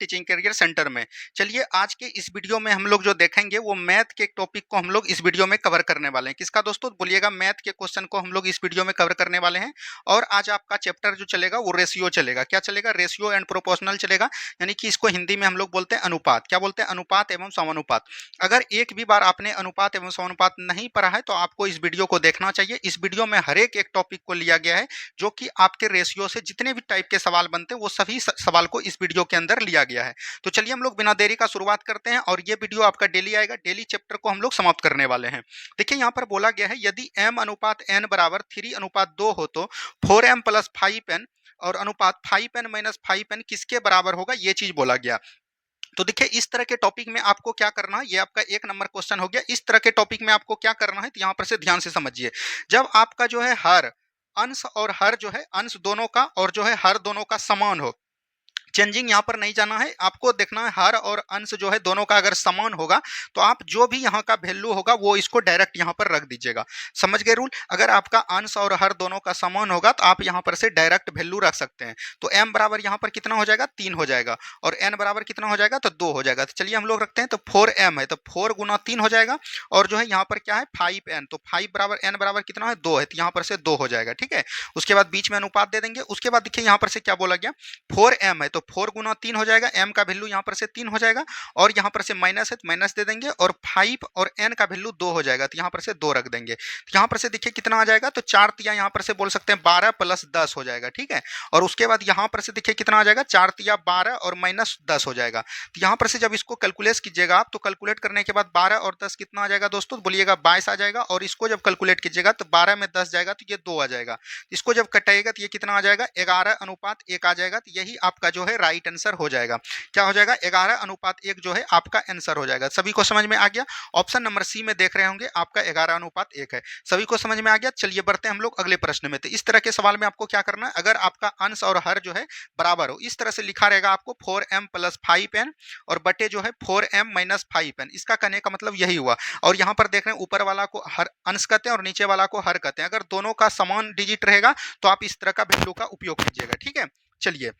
Teaching career centre में। चलिए आज के इस वीडियो में हम लोग जो देखेंगे वो मैथ के टॉपिक को हम लोग इस वीडियो में कवर करने वाले हैं। किसका दोस्तों? बोलिएगा, मैथ के क्वेश्चन को हम लोग इस वीडियो में कवर करने वाले हैं। और आज आपका चैप्टर जो चलेगा वो रेशियो चलेगा। क्या चलेगा? रेशियो एंड प्रोपोर्शनल चलेगा, यानी कि इसको हिंदी में हम लोग बोलते हैं अनुपात। क्या बोलते हैं? अनुपात एवं समानुपात। अगर एक भी बार आपने अनुपात एवं समानुपात नहीं पढ़ा है तो आपको इस वीडियो को देखना चाहिए। इस वीडियो में हर एक टॉपिक को लिया गया है जो कि आपके रेशियो से जितने भी टाइप के सवाल बनते हैं वो सभी सवाल को इस वीडियो के अंदर लिया गया है। तो चलिए हम लोग बिना देरी का शुरुआत करते हैं और ये वीडियो आपका डेली आएगा। डेली चैप्टर को हम लोग समाप्त करने वाले हैं। देखिए यहाँ पर बोला गया है यदि m अनुपात n बराबर 3:2 हो तो 4m प्लस 5n और अनुपात 5n माइनस 5n किसके बराबर होगा, ये चीज बोला गया। तो देखिए इस तरह के टॉपिक में आपको क्या करना है, ये आपका 1 नंबर क्वेश्चन हो गया। इस तरह के टॉपिक में आपको क्या करना है तो यहाँ पर से ध्यान से समझिए। जब आपका जो है हर अंश और हर जो है अंश दोनों का और जो है हर दोनों का समान हो, चेंजिंग यहाँ पर नहीं जाना है, आपको देखना है हर और अंश जो है दोनों का अगर समान होगा तो आप जो भी यहाँ का वैल्यू होगा वो इसको डायरेक्ट यहाँ पर रख दीजिएगा। समझ गए रूल? अगर आपका अंश और हर दोनों का समान होगा तो आप यहाँ पर से डायरेक्ट वैल्यू रख सकते हैं। तो m बराबर यहाँ पर कितना हो जाएगा? 3 हो जाएगा और n बराबर कितना हो जाएगा? तो 2 हो जाएगा। तो चलिए हम लोग रखते हैं, तो 4m है तो 4 गुना 3 हो जाएगा और जो है यहाँ पर क्या है 5n, तो 5 बराबर n बराबर कितना है? 2 है, तो यहाँ पर से 2 हो जाएगा। ठीक है, उसके बाद बीच में अनुपात दे देंगे। उसके बाद देखिए यहाँ पर से क्या बोला गया, 4m है तो 4 गुना 3 हो जाएगा, m का वैल्यू यहाँ पर से 3 हो जाएगा और यहाँ पर से माइनस है तो माइनस दे देंगे और 5 और n का वैल्यू 2 हो जाएगा, तो यहाँ पर से 2 रख देंगे। तो यहाँ पर से देखिए कितना आ जाएगा, तो 4 तिया यहाँ पर से बोल सकते हैं 12 प्लस 10 हो जाएगा। ठीक है, और उसके बाद यहाँ पर से देखिए कितना आ जाएगा, 4 तिया 12 और माइनस 10 हो जाएगा। तो यहाँ पर से जब इसको कैलकुलेट कीजिएगा आप तो कैलकुलेट करने के बाद 12 और 10 कितना आ जाएगा दोस्तों? बोलिएगा 22 आ जाएगा। और इसको जब कैलकुलेट कीजिएगा तो 12 में 10 जाएगा तो ये 2 आ जाएगा। इसको जब कटाइएगा तो ये कितना आ जाएगा? 11:1 आ जाएगा। तो यही आपका जो है राइट आंसर हो जाएगा। क्या हो जाएगा? 11:1 जो है आपका आंसर हो जाएगा। सभी को समझ में आ गया? ऑप्शन नंबर सी में देख रहे होंगे आपका 11:1 है। सभी को समझ में आ गया? चलिए बढ़ते हैं हम लोग अगले प्रश्न में। तो इस तरह के सवाल में आपको क्या करना है, अगर आपका अंश और हर जो है बराबर हो, इस तरह से लिखा रहेगा आपको 4m प्लस 5n और बटे जो है 4m माइनस 5n। इसका कहने का मतलब यही हुआ। और यहाँ पर देख रहे हैं ऊपर वाला को हर अंश कहते हैं और नीचे वाला को हर कहते हैं। अगर दोनों का समान डिजिट रहेगा तो आप इस तरह का वैल्यू का उपयोग कीजिएगा। ठीक है, चलिए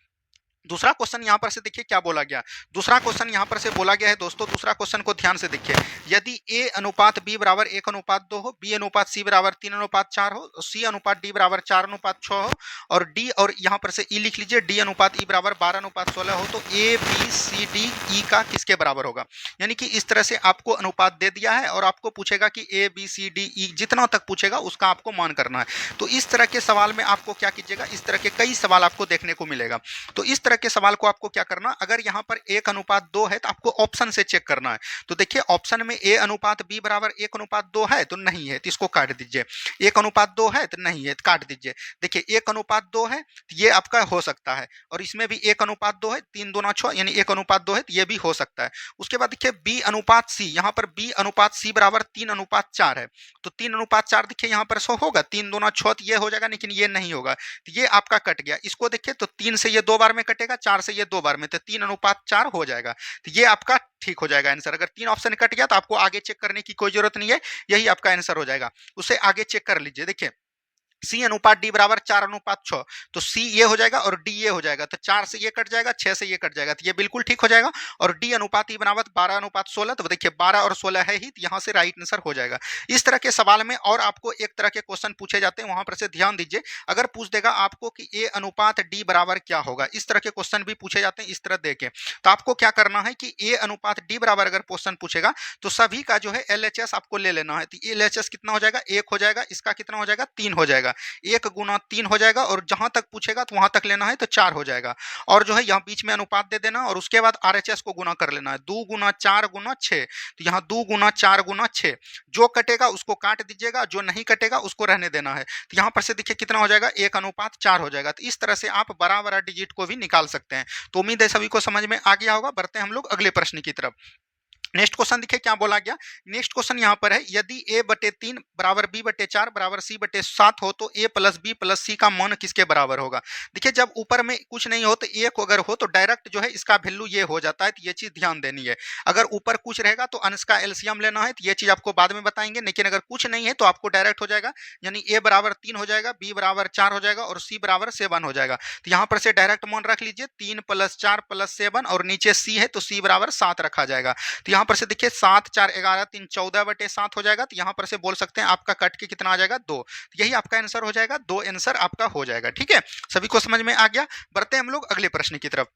दूसरा क्वेश्चन यहाँ पर से देखिए क्या बोला गया। दूसरा क्वेश्चन यहाँ पर से बोला गया है दोस्तों, दूसरा क्वेश्चन को ध्यान से देखिए। यदि a अनुपात b बराबर 1:2 हो, b अनुपात c बराबर 3:4 हो, c अनुपात d बराबर 4:6 हो और d और यहाँ पर से e लिख लीजिए, d अनुपात e बराबर 12:16 हो, तो a b c d e का किसके बराबर होगा? यानी कि इस तरह से आपको अनुपात दे दिया है और आपको पूछेगा कि a b c d e जितना तक पूछेगा उसका आपको मान करना है। तो इस तरह के सवाल में आपको क्या कीजिएगा, इस तरह के कई सवाल आपको देखने को मिलेगा। तो इस तरह के सवाल को आपको क्या करना, अगर यहाँ पर 1:2 है तो आपको ऑप्शन से चेक करना है। तो देखिए ऑप्शन में a अनुपात b बराबर 1:2 है तो नहीं है, तो इसको काट दीजिए। 1:2 है तो नहीं है, तो काट दीजिए। देखिए 1:2 है तो ये आपका हो सकता है और इसमें भी 1:2 है, 3 दूना 6 यानी 1:2 है तो ये भी हो सकता है। उसके बाद देखिए b अनुपात c, यहाँ पर b अनुपात c बराबर 3:4 है, तो 3:4 देखिए यहाँ पर सो होगा, 3 दूना 6 तो ये हो जाएगा, लेकिन ये नहीं होगा, तो ये आपका कट गया। इसको देखिए तो 3 से ये 2 बार में कटेगा, 4 से ये 2 बार में, तो 3:4 हो जाएगा। तो ये आपका ठीक हो जाएगा आंसर। अगर 3 ऑप्शन कट गया तो आपको आगे चेक करने की कोई जरूरत नहीं है, यही आपका आंसर हो जाएगा। उसे आगे चेक कर लीजिए। देखिए C अनुपात D बराबर 4:6, तो C ये हो जाएगा और D ये हो जाएगा, तो 4 से ये कट जाएगा, 6 से ये कट जाएगा, तो ये बिल्कुल ठीक हो जाएगा। और D अनुपात E बराबर 12:16, तो देखिए 12 और 16 है ही, तो यहाँ से राइट आंसर हो जाएगा। इस तरह के सवाल में और आपको एक तरह के क्वेश्चन पूछे जाते हैं, वहां पर से ध्यान दीजिए। अगर पूछ देगा आपको कि A अनुपात D बराबर क्या होगा, इस तरह के क्वेश्चन भी पूछे जाते हैं। इस तरह देखें तो आपको क्या करना है कि A अनुपात D बराबर अगर क्वेश्चन पूछेगा तो सभी का जो है LHS आपको ले लेना है। तो LHS कितना हो जाएगा? 1 हो जाएगा, इसका कितना हो जाएगा? 3 हो जाएगा, 1 गुना 3 हो जाएगा और जहां तक पूछेगा तो वहां तक लेना है तो 4 हो जाएगा। और जो है यहाँ बीच में अनुपात दे देना और उसके बाद RHS को गुना कर लेना है, 2 गुना 4 गुना 6, तो यहाँ 2 गुना 4 गुना 6, जो कटेगा उसको काट दीजिएगा, जो नहीं कटेगा उसको रहने देना है। तो यहाँ पर से देखिए कितना हो जाएगा? 1:4 हो जाएगा। तो इस तरह से आप बड़ा बड़ा डिजिट को भी निकाल सकते हैं। तो उम्मीद है सभी को समझ में आ गया होगा। बढ़ते हैं हम लोग अगले प्रश्न की तरफ। नेक्स्ट क्वेश्चन देखिए क्या बोला गया। नेक्स्ट क्वेश्चन यहाँ पर है, यदि a/3 बराबर b/4 बराबर c/7 हो तो a plus b plus c का मान किसके बराबर होगा। देखिए जब ऊपर में कुछ नहीं हो तो एक अगर हो तो डायरेक्ट जो है इसका वैल्यू ये हो जाता है, तो ये चीज ध्यान देनी है। अगर ऊपर कुछ रहेगा तो अंश का एलसीएम लेना है, तो ये चीज आपको बाद में बताएंगे, लेकिन अगर कुछ नहीं है तो आपको डायरेक्ट हो जाएगा, यानी a बराबर 3 हो जाएगा, b बराबर 4 हो जाएगा और c बराबर 7 हो जाएगा। तो यहाँ पर से डायरेक्ट मान रख लीजिए 3 + 4 + 7 और नीचे c है तो c बराबर 7 रखा जाएगा। तो यहाँ पर से देखिए 7 4 11 3 14/7 हो जाएगा, तो यहाँ पर से बोल सकते हैं आपका कट के कितना आ जाएगा 2। यही आपका आंसर हो जाएगा, 2 आंसर आपका हो जाएगा। ठीक है, सभी को समझ में आ गया। बढ़ते हैं हम लोग अगले प्रश्न की तरफ।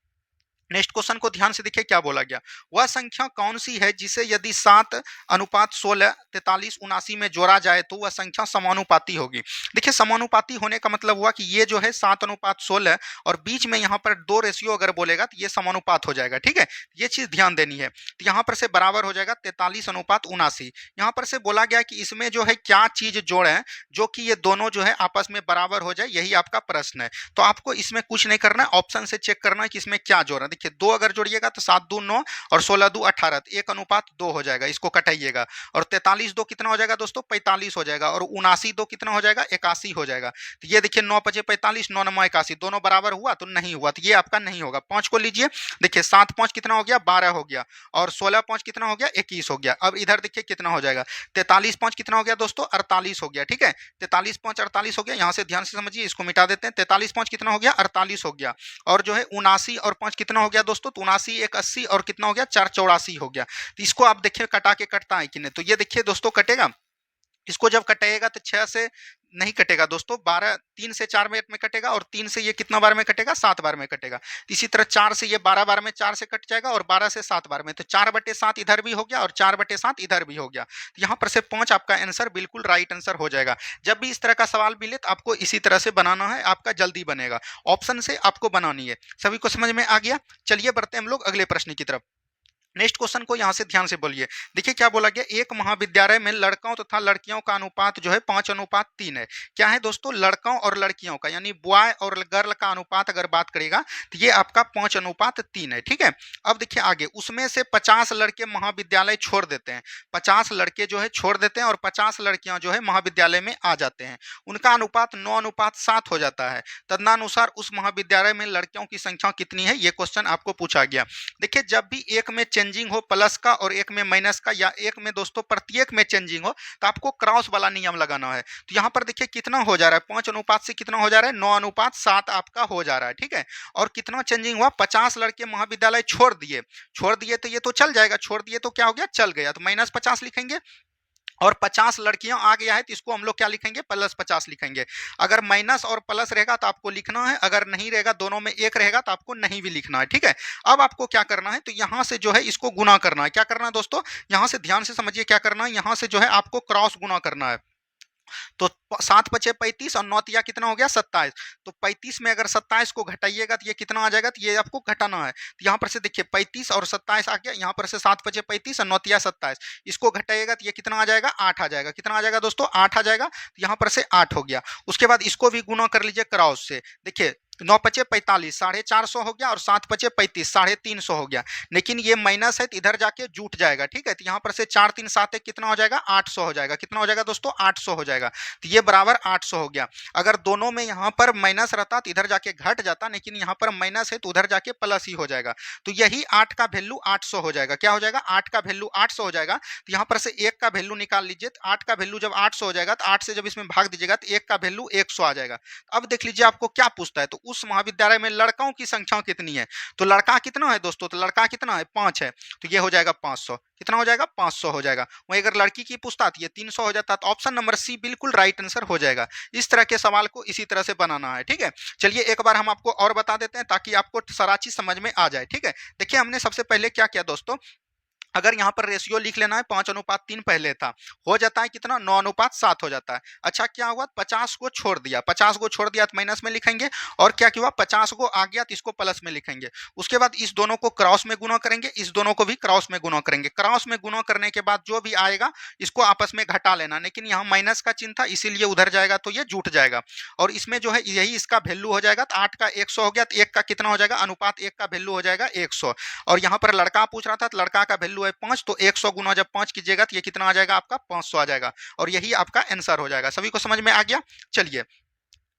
नेक्स्ट क्वेश्चन को ध्यान से देखिए क्या बोला गया। वह संख्या कौन सी है जिसे यदि 7:16 43 79 में जोड़ा जाए तो वह संख्या समानुपाती होगी। देखिए समानुपाती होने का मतलब हुआ कि ये जो है 7:16 और बीच में यहाँ पर 2 रेशियो अगर बोलेगा तो ये समानुपात हो जाएगा। ठीक है, ये चीज ध्यान देनी है। तो यहाँ पर से बराबर हो जाएगा 43:79। यहाँ पर से बोला गया कि इसमें जो है क्या चीज जोड़े जो कि ये दोनों जो है आपस में बराबर हो जाए, यही आपका प्रश्न है। तो आपको इसमें कुछ नहीं करना है, ऑप्शन से चेक करना है कि इसमें क्या जोड़ना। देखिए 2 अगर जोड़िएगा तो 7 2 9 और 16 2 18, 1:2 हो जाएगा, इसको कटाइएगा। और 43 2 कितना हो जाएगा दोस्तों 45 हो जाएगा, और 79 2 कितना हो जाएगा 81 हो जाएगा। तो ये देखिए 9 5 45 9 9 81 दोनों बराबर हुआ तो नहीं हुआ, तो ये आपका नहीं होगा। 5 को लीजिए, देखिए 7 5 कितना हो गया 12 हो गया, और 16 5 कितना हो गया 21 हो गया। अब इधर देखिए कितना हो जाएगा 43 5 कितना हो गया दोस्तों 48 हो गया। ठीक है, 43 5 48 हो गया। यहाँ से ध्यान से समझिए, इसको मिटा देते हैं। 43 5 कितना हो गया 48 हो गया, और जो है 79 और 5 कितना हो गया दोस्तों, तो 79 1 80 और कितना हो गया 4 84 हो गया। तो इसको आप देखिए कटा के कटता है कि नहीं, तो ये देखिए दोस्तों कटेगा। इसको जब कटेगा तो 6 से नहीं कटेगा दोस्तों, 12 3 से 4 मिनट में कटेगा, और 3 से ये कितना बार में कटेगा 7 बार में कटेगा। इसी तरह 4 से ये 12 बार में 4 से कट जाएगा, और 12 से 7 बार में, तो 4/7 इधर भी हो गया और 4/7 इधर भी हो गया। तो यहाँ पर से 5 आपका आंसर बिल्कुल राइट आंसर हो जाएगा। जब भी इस तरह का सवाल मिले तो आपको इसी तरह से बनाना है, आपका जल्दी बनेगा। ऑप्शन से आपको बनानी है। सभी को समझ में आ गया। चलिए बढ़ते हैं हम लोग अगले प्रश्न की तरफ। नेक्स्ट क्वेश्चन को यहाँ से ध्यान से बोलिए। देखिए क्या बोला गया, एक महाविद्यालय में लड़कों तथा लड़कियों का अनुपात जो है 5:3 है। क्या है दोस्तों, लड़कों और लड़कियों का यानी बॉय और गर्ल का अनुपात अगर बात करेगा तो ये आपका 5:3 है। ठीक है, अब देखिए आगे, उसमें से 50 लड़के महाविद्यालय छोड़ देते हैं, 50 लड़के जो है छोड़ देते हैं और 50 लड़कियां जो है महाविद्यालय में आ जाते हैं। उनका अनुपात 9:7 हो जाता है। तदनुसार उस महाविद्यालय में लड़कियों की संख्या कितनी है, ये क्वेश्चन आपको पूछा गया। देखिए जब भी एक में चेंजिंग हो प्लस का और एक में माइनस का, या एक में दोस्तों प्रत्येक में चेंजिंग हो, तो आपको क्रॉस वाला नियम लगाना है। तो यहाँ पर देखिए कितना हो जा रहा है, 5 से कितना हो जा रहा है 9:7 आपका हो जा रहा है। ठीक है, और कितना चेंजिंग हुआ, 50 लड़के महाविद्यालय छोड़ दिए तो ये तो चल जाएगा, छोड़ दिए तो क्या हो गया चल गया, तो -50 लिखेंगे। और 50 लड़कियां आ गया है तो इसको हम लोग क्या लिखेंगे +50 लिखेंगे। अगर माइनस और प्लस रहेगा तो आपको लिखना है, अगर नहीं रहेगा दोनों में एक रहेगा तो आपको नहीं भी लिखना है। ठीक है, अब आपको क्या करना है, तो यहां से जो है इसको गुना करना है। क्या करना है दोस्तों, यहां से ध्यान से समझिए क्या करना है, यहां से जो है आपको क्रॉस गुना करना है। तो 7 5 35 और 9 तिया कितना हो गया 27। तो 35 में अगर 27 को घटाइएगा तो ये कितना आ जाएगा, तो ये आपको घटाना है। तो यहाँ पर से देखिए 35 और 27 आ गया, यहाँ पर से 7 5 35 और 9 तिया 27, इसको घटाइएगा तो ये कितना आ जाएगा 8 आ जाएगा। कितना आ जाएगा दोस्तों 8 आ जाएगा। तो यहाँ पर से 8 हो गया। उसके बाद इसको भी गुना कर लीजिए क्रॉस से। देखिए 9 5 45 450 हो गया, और 7 5 35 350 हो गया। लेकिन ये माइनस है तो इधर जाके जुट जाएगा। ठीक है, तो यहाँ पर से 4 3 7 कितना हो जाएगा 800 हो जाएगा। कितना हो जाएगा दोस्तों 800 हो जाएगा। तो ये बराबर 800 हो गया। अगर दोनों में यहाँ पर माइनस रहता तो इधर जाके घट जाता, लेकिन यहाँ पर माइनस है तो उधर जाके प्लस ही हो जाएगा। तो यही 8 का वैल्यू 800 हो जाएगा। क्या हो जाएगा 8 का वैल्यू 800 हो जाएगा। तो यहाँ पर से 1 का वैल्यू निकाल लीजिए। 8 का वैल्यू जब 800 हो जाएगा तो 8 से जब इसमें भाग दीजिएगा तो 1 का वैल्यू 100 आ जाएगा। अब देख लीजिए आपको क्या पूछता है, तो उस महाविद्यालय में लड़कों की संख्या कितनी है। तो लड़का कितना है दोस्तों, तो लड़का कितना है 5 है, तो ये हो जाएगा 500। कितना हो जाएगा 500 हो जाएगा। वहीं अगर लड़की की पूछता तो ये 300 हो जाता। तो ऑप्शन नंबर सी बिल्कुल राइट आंसर हो जाएगा। इस तरह के सवाल को इसी तरह से बनाना है। ठीक है, चलिए एक बार हम आपको और बता देते हैं ताकि आपको सारा चीज समझ में आ जाए। ठीक है, देखिए हमने सबसे पहले क्या किया दोस्तों, अगर यहाँ पर रेशियो लिख लेना है 5:3 पहले था, हो जाता है कितना 9:7 हो जाता है। अच्छा क्या हुआ 50 को छोड़ दिया, 50 को छोड़ दिया तो माइनस में लिखेंगे, और क्या हुआ 50 को आ गया तो इसको प्लस में लिखेंगे। उसके बाद इस दोनों को क्रॉस में गुना करेंगे, इस दोनों को भी क्रॉस में गुना करेंगे। क्रॉस में गुना करने के बाद जो भी आएगा इसको आपस में घटा लेना, लेकिन यहाँ माइनस का चिन्ह था इसीलिए उधर जाएगा तो ये जुट जाएगा। और इसमें जो है यही इसका वैल्यू हो जाएगा। तो 8 का 100 हो गया, तो 1 का कितना हो जाएगा अनुपात 1 का वैल्यू हो जाएगा 100। और यहाँ पर लड़का पूछ रहा था तो लड़का का वैल्यू वैल्यू है 5, तो 100 गुना जब 5 कीजिएगा तो ये कितना आ जाएगा आपका 500 आ जाएगा, और यही आपका आंसर हो जाएगा। सभी को समझ में आ गया? चलिए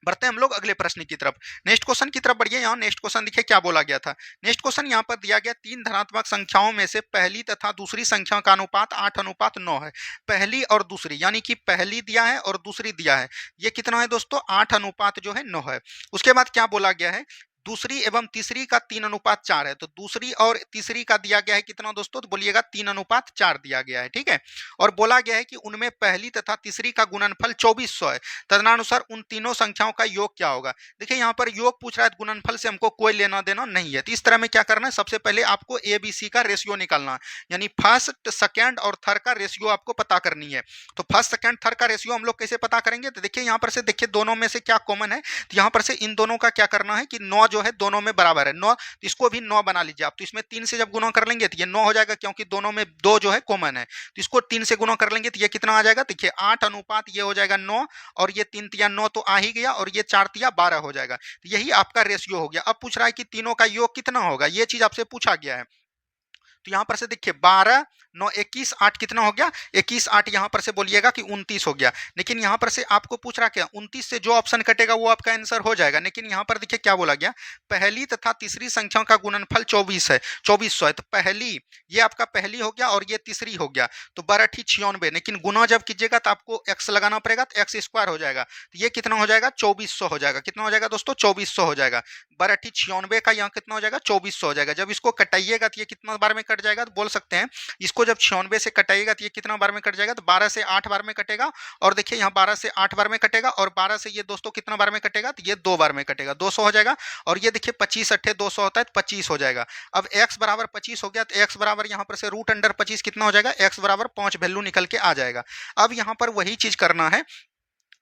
बढ़ते हैं हम लोग अगले प्रश्न की तरफ। नेक्स्ट क्वेश्चन की तरफ बढ़िए। यहाँ नेक्स्ट क्वेश्चन देखिए क्या बोला गया था। नेक्स्ट क्वेश्चन यहाँ पर दिया गया, तीन धनात्मक संख्याओं में से पहली तथा दूसरी संख्या का अनुपात 8:9 है। पहली और दूसरी, यानी कि पहली दिया है और दूसरी दिया है, ये कितना है दोस्तों 8:9 है। उसके बाद क्या बोला गया है, दूसरी एवं तीसरी का 3:4 है। तो दूसरी और तीसरी का दिया गया है कितना दोस्तों, तो बोलिएगा 3:4 दिया गया है, ठीक है। और बोला गया है कि उनमें पहली तथा तीसरी का गुणनफल 2400 है। तदनुसार उन तीनों संख्याओं का योग क्या होगा। देखिए यहाँ पर योग पूछ रहा है, गुणनफल से हमको कोई लेना देना नहीं है। तो इस तरह में क्या करना है, सबसे पहले आपको ए बी सी का रेशियो निकालना है, यानी फर्स्ट सेकंड और थर्ड का रेशियो आपको पता करनी है। तो फर्स्ट सेकंड थर्ड का रेशियो हम लोग कैसे पता करेंगे, तो देखिए यहाँ पर से देखिए दोनों में से क्या कॉमन है, तो यहाँ पर से इन दोनों का क्या करना है कि 9 जो है दोनों में बराबर है 9, तो इसको भी 9 बना लीजिए आप। तो इसमें 3 से जब गुणा कर लेंगे तो ये 9 हो जाएगा, क्योंकि दोनों में 2 जो है कॉमन है। तो इसको 3 से गुणा कर लेंगे तो ये कितना आ जाएगा, देखिए 8 अनुपात ये हो जाएगा 9, और ये 3 तिया 9 तो आ ही गया, और ये 4 तिया 12 हो जाएगा। तो यही आपका रेशियो हो गया। अब पूछ रहा है कि तीनों का योग कितना होगा, ये चीज आपसे पूछा गया है। तो यहां पर से देखिए 12 9 21 8 कितना हो गया, 21 8 यहां पर से बोलिएगा कि 29 हो गया। लेकिन यहां पर से आपको पूछ रहा क्या, 29 से जो ऑप्शन कटेगा वो आपका आंसर हो जाएगा। लेकिन यहां पर देखिए क्या बोला गया, पहली तथा तीसरी संख्या का गुणनफल 24 है, 2400 है। तो पहली, ये आपका पहली हो गया और ये तीसरी हो गया, तो 12 ठी 96। लेकिन गुना जब कीजिएगा तो आपको एक्स लगाना पड़ेगा, तो एक्स स्क्वायर हो जाएगा। तो ये कितना हो जाएगा 2400 हो जाएगा। कितना हो जाएगा दोस्तों 2400 हो जाएगा। 12 ठी 96 का यहाँ कितना हो जाएगा 2400 हो जाएगा। जब इसको कटाइएगा तो ये कितना बार में कट जाएगा, तो बोल सकते हैं इसको जब 96 से कटाइएगा तो ये कितना बार में कट जाएगा, तो 12 से 8 बार में कटेगा। और देखिए यहाँ 12 से 8 बार में कटेगा, और 12 से ये दोस्तों कितना बार में कटेगा, तो ये 2 बार में कटेगा, 200 हो जाएगा। और ये देखिए 25 अट्ठे 200 होता है, तो 25 हो जाएगा। अब x बराबर 25 हो गया, तो x बराबर यहाँ पर से √25 कितना हो जाएगा, x बराबर 5 वैल्यू निकल के आ जाएगा। अब यहाँ पर वही चीज करना है,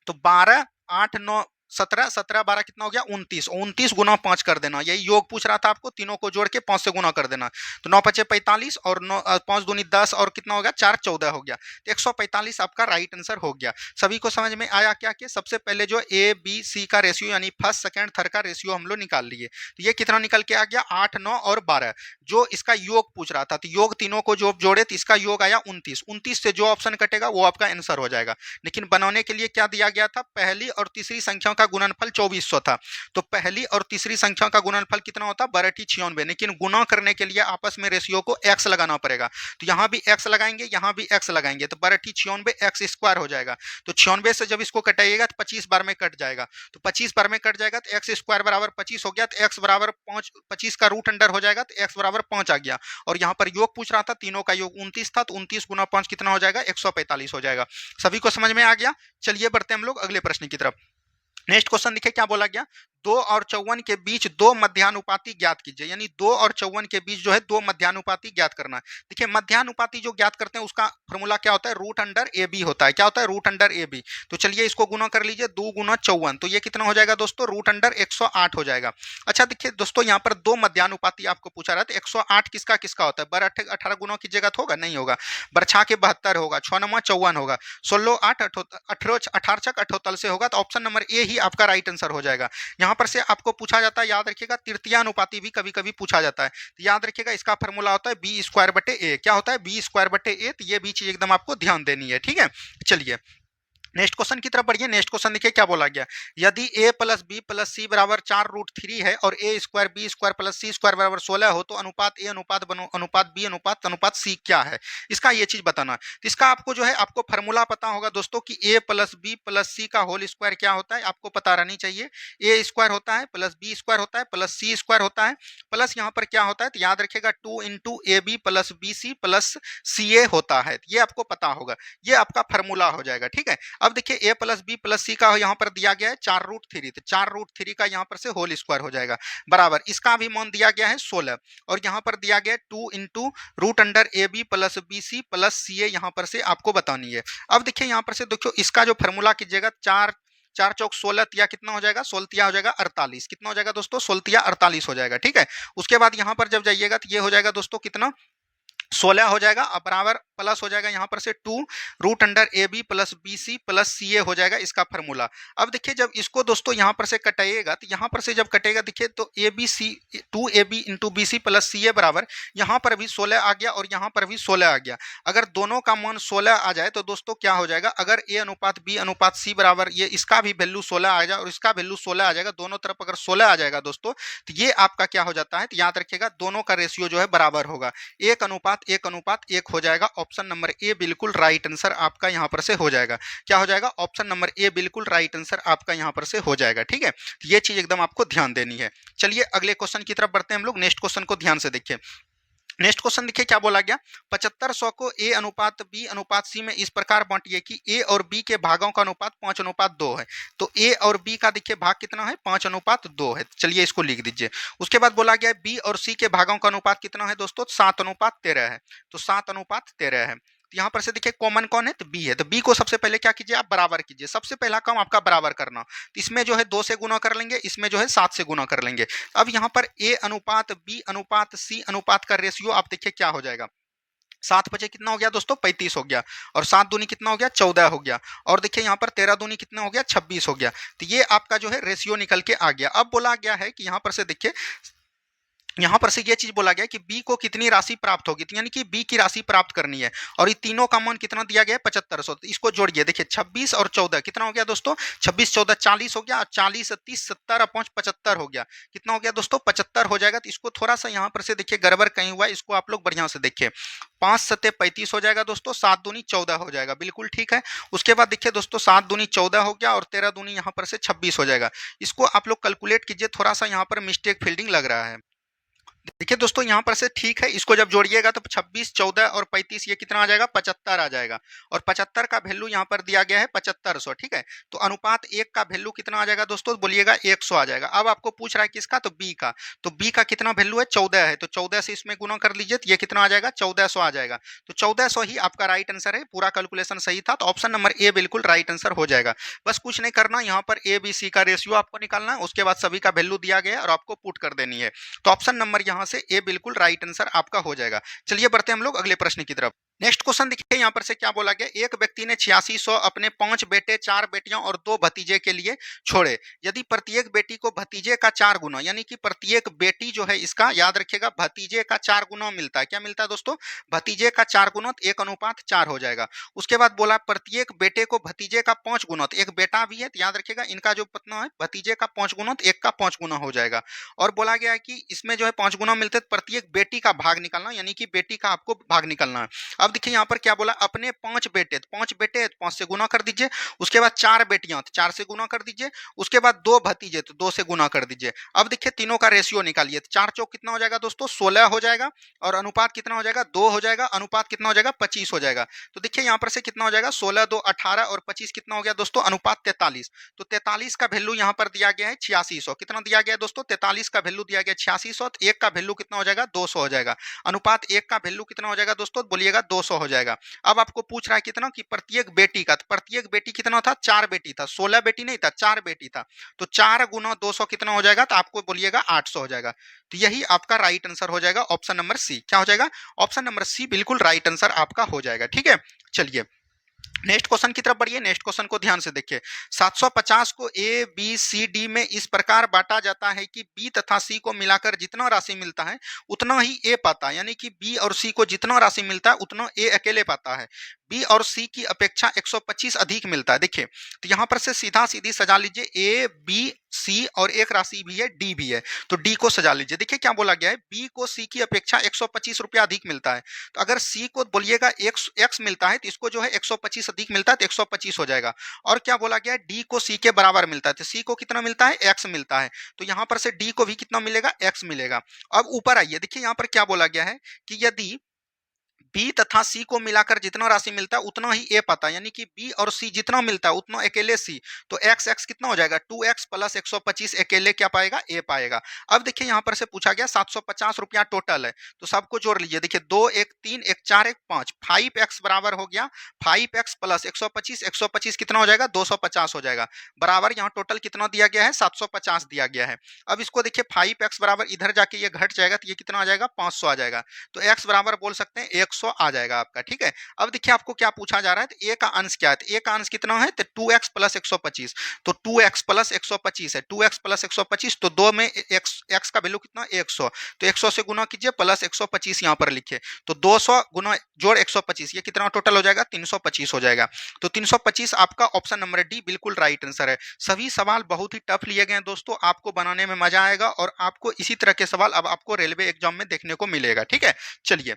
तो 12 8 9 17 17 12 कितना हो गया 29, 29 गुना 5 कर देना। यही योग पूछ रहा था आपको, तीनों को जोड़ के 5 से गुना कर देना। तो 9 5 45 और 9 5 दूनी 10 और कितना हो गया 4 14 हो गया। तो 145 आपका राइट आंसर हो गया। सभी को समझ में आया क्या कि सबसे पहले जो ए बी सी का रेशियो यानी फर्स्ट सेकंड थर्ड का रेशियो हम लोग निकाल लिए। तो ये कितना निकल के आ गया 8 9 और 12। जो इसका योग पूछ रहा था, तो योग तीनों को जो जोड़े तो इसका योग आया 29। 29 से जो ऑप्शन कटेगा वो आपका आंसर हो जाएगा। लेकिन बनाने के लिए क्या दिया गया था, पहली और तीसरी संख्याओं का गुणनफल 2400 था। तो पहली और तीसरी संख्या का गुणनफल कितना होता 12 ठी 96। लेकिन गुना करने के लिए आपस में रेशियो को x लगाना पड़ेगा। तो यहाँ भी x लगाएंगे, यहाँ भी x लगाएंगे, तो 12 ठी 96 x स्क्वायर हो जाएगा। तो 96 से जब इसको कटाइएगा तो 25 बार में कट जाएगा। तो 25 बार में कट जाएगा तो x स्क्वायर बराबर 25 हो गया। तो x बराबर 5, 25 का रूट अंडर हो जाएगा, तो x बराबर 5 आ गया। और यहाँ पर योग पूछ रहा था, तीनों का योग 29 था, तो 29 गुना 5 कितना हो जाएगा 145 हो जाएगा। सभी को समझ में आ गया। चलिए बढ़ते हैं हम लोग अगले प्रश्न की तरफ। नेक्स्ट क्वेश्चन देखिए क्या बोला गया, 2 और 54 के बीच 2 मध्यानुपाती ज्ञात कीजिए। यानी 2 और 54 के बीच जो है 2 मध्यानुपाती ज्ञात करना है। देखिए मध्यानुपाती जो ज्ञात करते हैं उसका फॉर्मूला क्या होता है, रूट अंडर ए बी होता है। क्या होता है रूट अंडर ए बी। तो चलिए इसको गुना कर लीजिए, 2 गुना 54, तो ये कितना हो जाएगा दोस्तों रूट अंडर 108 हो जाएगा। अच्छा देखिए दोस्तों यहाँ पर 2 मध्यानुपाती आपको पूछा रहा है, तो 108 किसका किसका होता है, बर 18 गुना कीजिएगा तो होगा नहीं होगा, बर 6 के 72 होगा, 6 9 54 होगा, 16 8 18 अठोतल से होगा। तो ऑप्शन नंबर ए ही आपका राइट आंसर हो जाएगा। यहाँ पर से आपको पूछा जाता है, याद रखिएगा तृतीयानुपाती भी कभी कभी पूछा जाता है। तो याद रखिएगा इसका फॉर्मूला होता है बी स्क्वायर बटे ए। क्या होता है बी स्क्वायर बटे ए। तो ये भी चीज एकदम आपको ध्यान देनी है, ठीक है। चलिए नेक्स्ट क्वेश्चन की तरफ बढ़िए। नेक्स्ट क्वेश्चन देखिए क्या बोला गया, यदि a plus b plus c बराबर 4√3 है और a square b square plus c square बराबर 16 हो, तो अनुपात a अनुपात बनो अनुपात b अनुपात अनुपात c क्या है, इसका ये चीज बताना है। तो इसका आपको जो है आपको फॉर्मूला पता होगा दोस्तों कि a प्लस बी प्लस सी का होल स्क्वायर क्या होता है, आपको पता रहनी चाहिए। a स्क्वायर होता है प्लस बी स्क्वायर होता है प्लस सी स्क्वायर होता है, प्लस यहाँ पर क्या होता है, तो याद रखिएगा 2 into A B plus B C plus C A होता है। ये आपको पता होगा, ये आपका फॉर्मूला हो जाएगा, ठीक है। अब देखिए a प्लस बी प्लस सी का यहाँ पर दिया गया है 4√3, तो 4√3 का यहाँ पर से होल स्क्वायर हो जाएगा बराबर, इसका भी मान दिया गया है 16, और यहाँ पर दिया गया है 2 into root under A B plus B C plus C A यहाँ पर से आपको बतानी है। अब देखिए यहाँ पर से देखो इसका जो फॉर्मूला कीजिएगा 4 4 चौक 16 तिया कितना हो जाएगा, 16 तिया हो जाएगा 48। कितना हो जाएगा दोस्तों 16 तिया 48 हो जाएगा, ठीक है। उसके बाद यहाँ पर जब जाइएगा तो ये हो जाएगा दोस्तों कितना 16 हो जाएगा, अब बराबर प्लस हो जाएगा यहाँ पर से 2√अंडर AB plus BC plus CA हो जाएगा इसका फॉर्मूला। अब देखिए जब इसको दोस्तों यहाँ पर से कटाइएगा तो यहाँ पर से जब कटेगा देखिए तो ABC 2AB into BC plus CA बराबर यहाँ पर भी 16 आ गया और यहाँ पर भी 16 आ गया। अगर दोनों का मान 16 आ जाए तो दोस्तों क्या हो जाएगा, अगर A अनुपात B अनुपात C बराबर ये इसका भी वैल्यू 16 आ जाए और इसका वैल्यू 16 आ जाएगा, दोनों तरफ अगर 16 आ जाएगा दोस्तों तो ये आपका क्या हो जाता है, तो याद रखिएगा दोनों का रेशियो जो है बराबर होगा, 1:1:1 हो जाएगा। ऑप्शन नंबर ए बिल्कुल राइट आंसर आपका यहाँ पर से हो जाएगा। क्या हो जाएगा, ऑप्शन नंबर ए बिल्कुल राइट आंसर आपका यहाँ पर से हो जाएगा। ठीक है, तो ये चीज एकदम आपको ध्यान देनी है। चलिए अगले क्वेश्चन की तरफ बढ़ते हैं हम लोग। नेक्स्ट क्वेश्चन को ध्यान से देखिए। नेक्स्ट क्वेश्चन देखिए क्या बोला गया, 7500 को A अनुपात B अनुपात C में इस प्रकार बांटिए कि A और B के भागों का अनुपात 5:2 है। तो A और B का देखिए भाग कितना है, 5:2 है। चलिए इसको लिख दीजिए। उसके बाद बोला गया B और C के भागों का अनुपात कितना है दोस्तों, 7:13 है। तो 7:13 है। तो यहाँ पर से देखिए कॉमन कौन है, तो B है। तो B को सबसे पहले क्या कीजिए, आप बराबर कीजिए। सबसे पहला काम आपका बराबर करना, तो इसमें जो है 2 से गुना कर लेंगे, इसमें जो है 7 से गुना कर लेंगे। अब यहाँ पर A अनुपात B अनुपात C अनुपात का रेशियो आप देखिए क्या हो जाएगा, 7 बचे कितना हो गया दोस्तों, 35 हो गया, और 7 दूनी कितना हो गया, 14 हो गया, और देखिए यहाँ पर 13 दूनी कितना हो गया, 26 हो गया। तो ये आपका जो है रेशियो निकल के आ गया। अब बोला गया है कि यहाँ पर से देखिए, यहाँ पर से ये चीज बोला गया कि B को कितनी राशि प्राप्त होगी, तो यानी कि B की राशि प्राप्त करनी है, और ये तीनों का मान कितना दिया गया है, 7500। तो इसको जोड़िए, देखिए 26 और 14 कितना हो गया दोस्तों, 26 14 40 हो गया, और 40 30 70 और 5 75 हो गया। कितना हो गया दोस्तों, 75 हो जाएगा। तो इसको थोड़ा सा यहाँ पर से देखिए गड़बड़ कहीं हुआ है, इसको आप लोग बढ़िया से देखिए। 5 7 35 हो जाएगा दोस्तों, 7 दूनी 14 हो जाएगा, बिल्कुल ठीक है। उसके बाद देखिए दोस्तों 7 दूनी 14 हो गया, और 13 दूनी यहाँ पर से 26 हो जाएगा। इसको आप लोग कैलकुलेट कीजिए, थोड़ा सा यहाँ पर मिस्टेक फील्डिंग लग रहा है। देखिए दोस्तों यहाँ पर से ठीक है, इसको जब जोड़िएगा तो 26 14 और 35 ये कितना आ जाएगा, 75 आ जाएगा, और 75 का वैल्यू यहाँ पर दिया गया है 7500। ठीक है, तो अनुपात 1 का वैल्यू कितना आ जाएगा दोस्तों, बोलिएगा 100 आ जाएगा। अब आपको पूछ रहा है किसका, तो B का। तो B का कितना वैल्यू है, 14 है, तो 14 से इसमें गुना कर लीजिए, तो ये कितना आ जाएगा, 1400 आ जाएगा। तो 1400 ही आपका राइट आंसर है, पूरा कैलकुलेशन सही था। तो ऑप्शन नंबर ए बिल्कुल राइट आंसर हो जाएगा। बस कुछ नहीं करना, यहाँ पर ABC का रेशियो आपको निकालना है, उसके बाद सभी का वैल्यू दिया गया है और आपको पुट कर देनी है। तो ऑप्शन नंबर यहाँ से ए बिल्कुल राइट आंसर आपका हो जाएगा। चलिए बढ़ते हैं हम लोग अगले प्रश्न की तरफ। नेक्स्ट क्वेश्चन देखिए यहाँ पर से क्या बोला गया, एक व्यक्ति ने 8600 अपने 5 बेटे 4 बेटियों और 2 भतीजे के लिए छोड़े। यदि प्रत्येक बेटी को भतीजे का 4 गुना, यानी कि प्रत्येक बेटी जो है इसका याद रखिएगा भतीजे का 4 गुना मिलता है। क्या मिलता है दोस्तों, भतीजे का 4 गुना, तो 1:4 हो जाएगा। उसके बाद बोला प्रत्येक बेटे को भतीजे का 5 गुना, तो एक बेटा भी है, तो याद रखिएगा इनका जो पतना है भतीजे का 5 गुना, तो 1 का 5 गुना हो जाएगा। और बोला गया है कि इसमें जो है 5 गुना मिलते, तो प्रत्येक बेटी का भाग निकालना, यानी कि बेटी का आपको भाग निकालना है। अब देखिए यहाँ पर क्या बोला, अपने 5 बेटे, तो 5 बेटे 5 से गुना कर दीजिए। उसके बाद 4 बेटियां, तो 4 से गुना कर दीजिए। उसके बाद 2 भतीजे, तो 2 से गुना कर दीजिए। अब देखिए तीनों का रेशियो निकालिए, तो 4 चौक कितना हो जाएगा दोस्तों, 16 हो जाएगा, और अनुपात कितना हो जाएगा, 2 हो जाएगा, अनुपात कितना हो जाएगा, 25 हो जाएगा। तो देखिए यहाँ पर से कितना हो जाएगा, 16 2 18 और 25 कितना हो गया दोस्तों, अनुपात 43। तो 43 का वैल्यू यहाँ पर दिया गया है 8600। कितना दिया गया दोस्तों, 43 का वैल्यू दिया गया 8600, तो 1 का वैल्यू कितना हो जाएगा, 200 हो जाएगा। अनुपात 1 का वैल्यू कितना हो जाएगा दोस्तों, बोलिएगा 200 हो जाएगा। अब आपको पूछ रहा है कितना, कि प्रत्येक बेटी का, तो प्रत्येक बेटी कितना था, 4 बेटी था, 16 बेटी नहीं था, 4 बेटी था। तो 4 गुना 200 कितना हो जाएगा, तो आपको बोलिएगा 800 हो जाएगा। तो यही आपका राइट आंसर हो जाएगा, ऑप्शन नंबर सी। क्या हो जाएगा, ऑप्शन नंबर सी बिल्कुल राइट आंसर आपका हो जाएगा। ठीक है, चलिए नेक्स्ट क्वेश्चन की तरफ बढ़िए। नेक्स्ट क्वेश्चन को ध्यान से देखिए। 750 को A B C D में इस प्रकार बांटा जाता है कि B तथा C को मिलाकर जितना राशि मिलता है उतना ही A पाता है, यानी कि B और C को जितना राशि मिलता है उतना A अकेले पाता है। B और C की अपेक्षा 125 अधिक मिलता है। देखिए तो यहाँ पर से सीधा सीधी सजा लीजिए, A B C और एक राशि भी है D भी है, तो D को सजा लीजिए। देखिए क्या बोला गया है, B को C की अपेक्षा 125 रुपया अधिक मिलता है, तो अगर C को बोलिएगा X मिलता है तो इसको जो है 125 अधिक मिलता है, तो 125 हो जाएगा। और क्या बोला गया है, D को C के बराबर मिलता है, तो C को कितना मिलता है, X मिलता है, तो यहाँ पर से D को भी कितना मिलेगा, X मिलेगा। अब ऊपर आइए, देखिए यहाँ पर क्या बोला गया है कि यदि B तथा C को मिलाकर जितना राशि मिलता है उतना ही A पाता है, यानी कि B और C जितना मिलता है उतना अकेले C, तो x x कितना हो जाएगा, 2x प्लस 125 अकेले क्या पाएगा, A पाएगा। अब देखिए यहाँ पर से पूछा गया 750 रुपया टोटल है, तो सबको जोड़ लीजिए। देखिए 2 1 3 1 4 1 5, 5x बराबर हो गया 5x प्लस 125, 125 कितना हो जाएगा, 250 हो जाएगा, बराबर यहाँ टोटल कितना दिया गया है, 750 दिया गया है। अब इसको देखिए 5x बराबर इधर जाके ये घट जाएगा, तो ये कितना आ जाएगा, 500 आ जाएगा। तो x बराबर बोल सकते हैं 100 100 आ जाएगा आपका, ठीक है। अब देखिए आपको क्या पूछा जा रहा है, तो ए का अंश क्या है, तो ए का अंश कितना है, तो 2x प्लस 125, तो 2x प्लस 125 है, 2x प्लस 125, तो 2 में x का वैल्यू कितना 100, तो 100 से गुना कीजिए प्लस 125 यहाँ पर लिखिए, तो 200 गुना जोड़ 125, ये कितना टोटल हो जाएगा 325 हो जाएगा। तो 325 आपका ऑप्शन नंबर डी बिल्कुल राइट आंसर है। सभी सवाल बहुत ही टफ लिए गए हैं दोस्तों, आपको बनाने में मजा आएगा और आपको इसी तरह के सवाल अब आपको रेलवे एग्जाम में देखने को मिलेगा, ठीक है। चलिए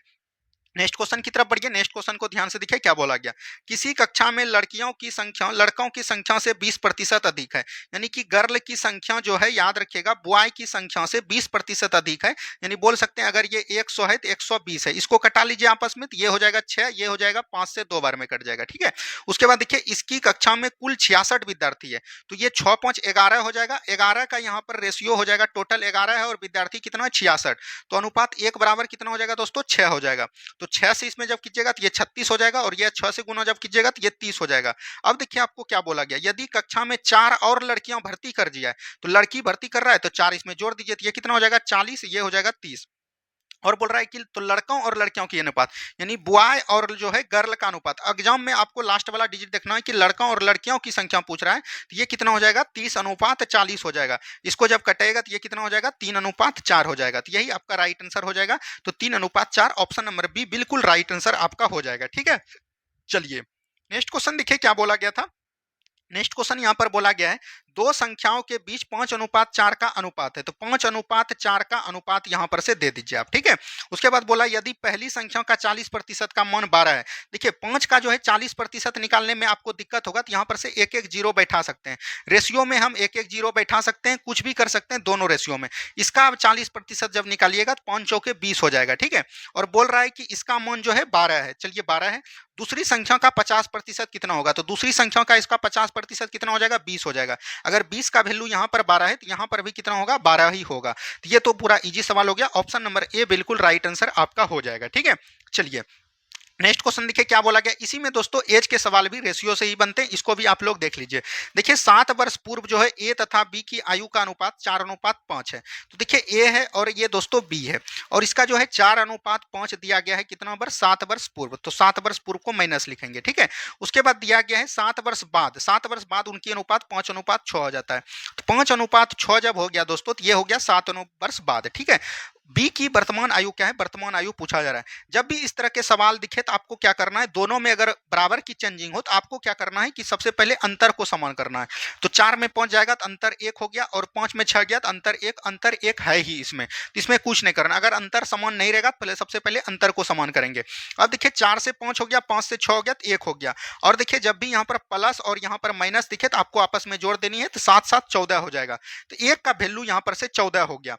नेक्स्ट क्वेश्चन की तरफ बढ़िए। नेक्स्ट क्वेश्चन को ध्यान से देखिए क्या बोला गया, किसी कक्षा में लड़कियों की संख्या लड़कों की संख्या से 20% अधिक है, यानी कि गर्ल की संख्या जो है याद रखिएगा बॉय की संख्या से 20% अधिक है, यानी बोल सकते हैं अगर ये 100 है तो 120 है, इसको कटा लीजिए आपस में, तो ये हो जाएगा 6, ये हो जाएगा 5 से 2 बार में कट जाएगा, ठीक है। उसके बाद देखिए इसकी कक्षा में कुल 66 विद्यार्थी है, तो ये 6 5 11 हो जाएगा, 11 का यहाँ पर रेशियो हो जाएगा, टोटल 11 है और विद्यार्थी कितना है 66, तो अनुपात 1 बराबर कितना हो जाएगा दोस्तों 6 हो जाएगा। तो 6 से इसमें जब कीजिएगा तो ये 36 हो जाएगा और ये 6 से गुना जब कीजिएगा तो ये 30 हो जाएगा। अब देखिए आपको क्या बोला गया, यदि कक्षा में 4 और लड़कियां भर्ती कर दिया है, तो लड़की भर्ती कर रहा है तो 4 इसमें जोड़ दीजिए, तो ये कितना हो जाएगा 40, ये हो जाएगा 30। और बोल रहा है कि तो लड़कों और लड़कियों की अनुपात, यानी बॉय और जो है गर्ल का अनुपात, एग्जाम में आपको लास्ट वाला डिजिट देखना है कि लड़कों और लड़कियों की संख्या पूछ रहा है, तो ये कितना हो जाएगा 30:40 हो जाएगा। इसको जब कटेगा तो ये कितना हो जाएगा 3:4 हो जाएगा, तो यही आपका राइट आंसर हो जाएगा। तो 3:4 ऑप्शन नंबर बी बिल्कुल राइट आंसर आपका हो जाएगा, ठीक है। चलिए नेक्स्ट क्वेश्चन देखिए क्या बोला गया था। नेक्स्ट क्वेश्चन यहाँ पर बोला गया है, दो संख्याओं के बीच 5:4 का अनुपात है, तो 5:4 का अनुपात यहाँ पर से दे दीजिए आप, ठीक है। उसके बाद बोला यदि पहली संख्या का 40% का मान 12 है, देखिए 5 का जो है 40% निकालने में आपको दिक्कत होगा, तो यहाँ पर से एक एक जीरो बैठा सकते हैं, रेशियो में हम एक एक जीरो बैठा सकते हैं, कुछ भी कर सकते हैं दोनों रेशियो में। इसका आप 40% जब निकालिएगा तो 5 चौके 20 हो जाएगा, ठीक है। और बोल रहा है कि इसका मान जो है 12 है, चलिए 12 है। दूसरी संख्या का 50% कितना होगा, तो दूसरी संख्या का इसका 50% कितना हो जाएगा 20 हो जाएगा। अगर 20 का वैल्यू यहाँ पर 12 है तो यहाँ पर भी कितना होगा 12 ही होगा। तो ये तो पूरा इजी सवाल हो गया, ऑप्शन नंबर ए बिल्कुल राइट आंसर आपका हो जाएगा, ठीक है। चलिए नेक्स्ट क्वेश्चन देखिए क्या बोला गया, इसी में दोस्तों एज के सवाल भी रेशियो से ही बनते हैं, इसको भी आप लोग देख लीजिए। देखिए 7 वर्ष पूर्व जो है ए तथा बी की आयु का अनुपात 4:5 है, तो देखिए ए है और ये दोस्तों बी है, और इसका जो है 4:5 दिया गया है कितना वर्ष 7 वर्ष पूर्व, तो 7 वर्ष पूर्व को माइनस लिखेंगे, ठीक है। उसके बाद दिया गया है 7 वर्ष बाद, 7 वर्ष बाद उनकी अनुपात 5:6 हो जाता है, तो 5:6 जब हो गया दोस्तों तो ये हो गया 7 वर्ष बाद, ठीक है। बी की वर्तमान आयु क्या है, वर्तमान आयु पूछा जा रहा है। जब भी इस तरह के सवाल दिखे तो आपको क्या करना है, दोनों में अगर बराबर की चेंजिंग हो तो आपको क्या करना है कि सबसे पहले अंतर को समान करना है। तो 4 में 5 जाएगा तो अंतर 1 हो गया, और 5 में 6 गया तो अंतर 1 है ही इसमें, तो इसमें कुछ नहीं करना। अगर अंतर समान नहीं रहेगा तो पहले सबसे पहले अंतर को समान करेंगे। अब देखिए 4 से 5 हो गया, 5 से 6 हो गया तो 1 हो गया, और देखिए जब भी यहाँ पर प्लस और यहाँ पर माइनस दिखे तो आपको आपस में जोड़ देनी है, तो 7 7 14 हो जाएगा, तो 1 का वैल्यू यहाँ पर से 14 हो गया।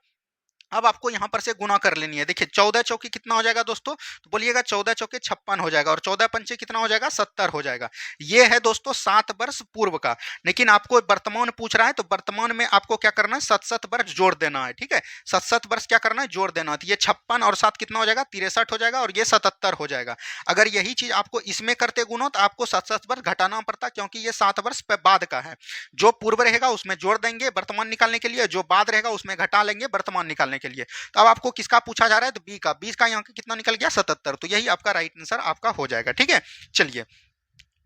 अब आपको यहां पर से गुना कर लेनी है, देखिए 14 चौके कितना हो जाएगा दोस्तों, तो बोलिएगा 14 चौके 56 हो जाएगा, और 14 पंचे कितना हो जाएगा 70 हो जाएगा। ये है दोस्तों 7 वर्ष पूर्व का, लेकिन आपको वर्तमान पूछ रहा है तो वर्तमान में आपको क्या करना है 7 वर्ष जोड़ देना है, ठीक है। 7 वर्ष क्या करना है जोड़ देना है, तो ये 56 और 7 कितना हो जाएगा 63 हो जाएगा, और ये 77 हो जाएगा। अगर यही चीज आपको इसमें करते गुना तो आपको 7 वर्ष घटाना पड़ता, क्योंकि ये 7 वर्ष बाद का है। जो पूर्व रहेगा उसमें जोड़ देंगे वर्तमान निकालने के लिए, जो बाद रहेगा उसमें घटा लेंगे वर्तमान निकालने के लिए। तो अब आपको किसका पूछा जा रहा है, तो बी का, 20 का यहाँ कितना निकल गया 77, तो यही आपका राइट आंसर आपका हो जाएगा, ठीक है। चलिए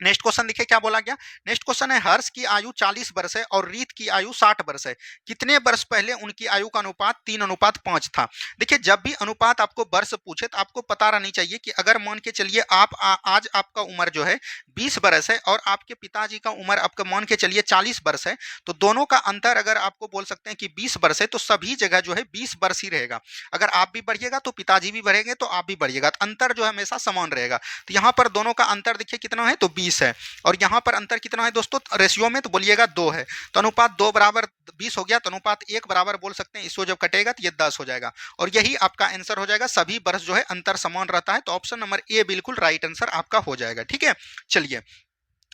नेक्स्ट क्वेश्चन देखिए क्या बोला गया। नेक्स्ट क्वेश्चन है हर्ष की आयु 40 वर्ष है और रीत की आयु 60 वर्ष है, कितने वर्ष पहले उनकी आयु का अनुपात 3:5 था। देखिए जब भी अनुपात आपको वर्ष पूछे तो आपको पता रहनी चाहिए कि अगर मान के चलिए आप आज आपका उम्र जो है 20 वर्ष है और आपके पिताजी का उम्र आपका मान के चलिए 40 वर्ष है, तो दोनों का अंतर अगर आपको बोल सकते हैं कि 20 वर्ष है, तो सभी जगह जो है 20 वर्ष ही रहेगा। अगर आप भी बढ़िएगा तो पिताजी भी बढ़ेंगे, तो आप भी बढ़िएगा, तो अंतर जो है हमेशा समान रहेगा। तो यहाँ पर दोनों का अंतर देखिए कितना है, तो 20 है, और यहां पर अंतर कितना है दोस्तों रेशियो में, तो बोलिएगा 2 है, तो अनुपात 2 बराबर 20 हो गया, तो अनुपात 1 बराबर बोल सकते हैं, इसको जब कटेगा तो ये 10 हो जाएगा, और यही आपका आंसर हो जाएगा। सभी वर्ष जो है अंतर समान रहता है, तो ऑप्शन नंबर ए बिल्कुल राइट आंसर आपका हो जाएगा, ठीक है। चलिए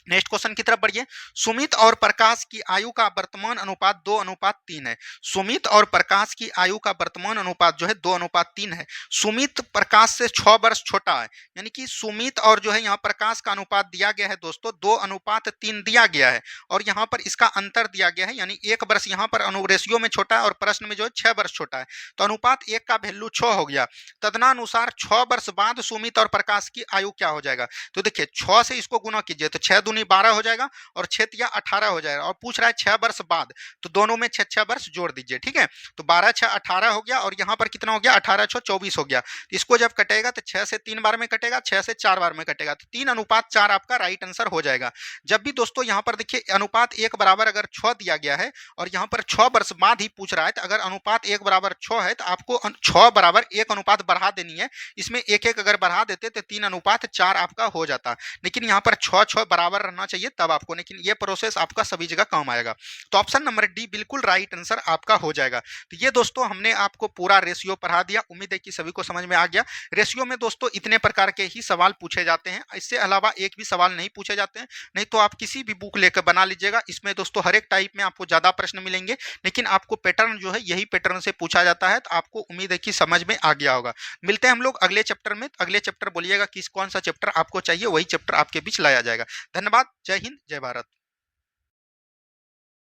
नेक्स्ट क्वेश्चन की तरफ बढ़िए। सुमित और प्रकाश की आयु का वर्तमान अनुपात 2:3 है। सुमित और प्रकाश की आयु का वर्तमान अनुपात जो है 2:3 है। सुमित प्रकाश से 6 वर्ष छोटा है, यानी कि सुमित और जो है यहाँ प्रकाश का अनुपात दिया गया है दोस्तों 2:3 दिया गया है, और यहाँ पर इसका अंतर दिया गया है, यानी 1 वर्ष यहाँ पर रेशियो में छोटा है और प्रश्न में जो है 6 वर्ष छोटा है, तो अनुपात 1 का वैल्यू 6 हो गया। तदनुसार 6 वर्ष बाद सुमित और प्रकाश की आयु क्या हो जाएगा? तो देखिए 6 से इसको गुना कीजिए तो 6 दूनी 12 हो जाएगा और 6 तिया 18 हो जाएगा, और पूछ रहा है 6 वर्ष बाद, तो दोनों में 6 वर्ष जोड़ दीजिए। ठीक है, तो 12 6 18 हो गया, और यहाँ पर कितना हो गया 18 6 24 हो गया। तो इसको जब कटेगा तो 6 से 3 बार में कटेगा, 6 से 4 बार में कटेगा, तो 3:4 आपका राइट आंसर हो जाएगा। जब भी दोस्तों यहाँ पर देखिए अनुपात 1 बराबर अगर 6 दिया गया है और यहाँ पर 6 वर्ष बाद ही पूछ रहा है, तो अगर अनुपात 1 बराबर 6 है तो आपको 6 बराबर 1 अनुपात बढ़ा देनी है। इसमें 1 अगर बढ़ा देते तो 3:4 आपका हो जाता, लेकिन यहाँ पर 6 बराबर रहना चाहिए तब आपको, लेकिन ये प्रोसेस आपका सभी जगह काम आएगा। तो ऑप्शन नंबर डी बिल्कुल राइट आंसर आपका हो जाएगा। तो ये दोस्तों हमने आपको पूरा रेशियो पढ़ा दिया, उम्मीद है कि सभी को समझ में आ गया। रेशियो में दोस्तों इतने प्रकार के ही सवाल पूछे जाते हैं, इससे अलावा एक भी सवाल नहीं पूछे जाते हैं, नहीं तो आप किसी भी बुक लेकर बना लीजिएगा। इसमें दोस्तों हर एक टाइप में आपको ज्यादा प्रश्न मिलेंगे, लेकिन आपको पैटर्न जो है यही पैटर्न से पूछा जाता है, तो आपको उम्मीद है कि समझ में आ गया होगा। मिलते हैं हम लोग अगले चैप्टर में। अगले चैप्टर बोलिएगा किस कौन सा चैप्टर आपको चाहिए, वही चैप्टर आपके बीच लाया जाएगा। धन्यवाद। जय हिंद, जय भारत।